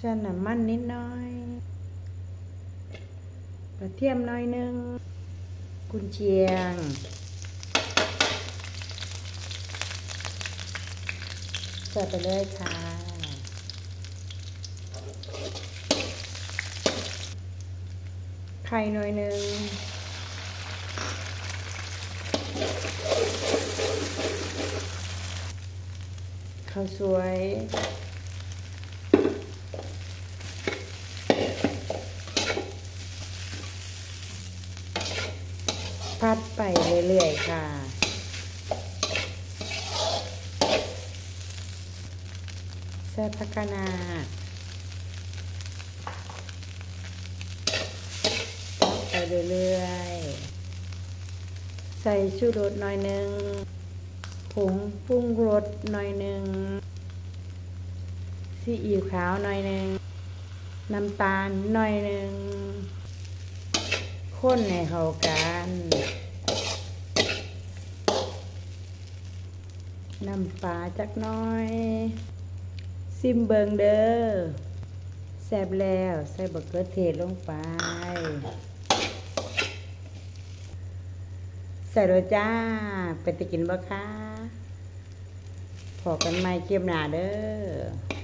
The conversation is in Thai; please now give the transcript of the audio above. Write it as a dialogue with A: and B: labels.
A: ใส่น้ำมันนิดหน่อยกระเทียมหน่อยนึงกุนเชียงใส่ไปเลยค่ะไข่หน่อยนึงข้าวสวยพัดไปเรื่อยๆค่ะใส่ผักคะน้าไปเรื่อยๆใส่ชูรสหน่อยนึงผงปรุงรสหน่อยนึงซีอิ๊วขาวหน่อยนึงน้ำตาลหน่อยนึงคนให้เข้ากันน้ำปลาจักหน่อยซิมเบิงเด้อแซ่บแล้วใส่บักเขือเทศลงไปใส่โรยจ้าไปตะกินบ่คะพอกันใหม่เกียมหน้าเด้อ